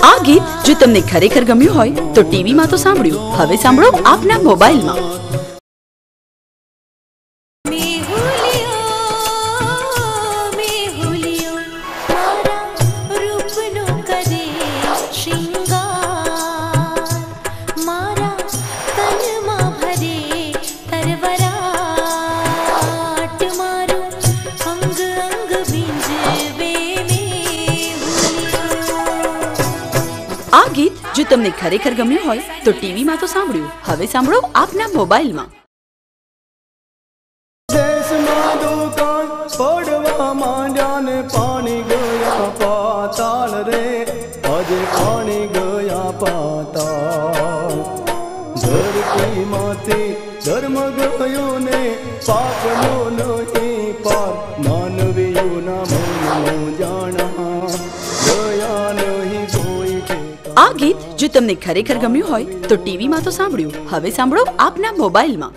આ ગીત જો તમને ખરેખર ગમ્યું હોય તો ટીવીમાં તો સાંભળ્યું, હવે સાંભળો આપના મોબાઈલમાં। આ ગીત જો તમને ખરેખર ગમ્યું હોય તો ટીવીમાં તો સાંભળ્યું, હવે સાંભળો આપના મોબાઈલમાં। દેશમાં દુકાન પડવા માંડ્યા ને પાણી ગયા પાતાળ રે, આજે પાણી ગયા પાતાળ। ધરતીમાંથી ધર્મ ગયો ને પાપનો નહીં પાર, માનવીઓના મનનો જાણા ગયા નહીં કોઈ। આ ગીત જો તમને ખરેખર ગમ્યું હોય તો ટીવીમાં તો સાંભળ્યું, હવે સાંભળો આપના મોબાઈલમાં।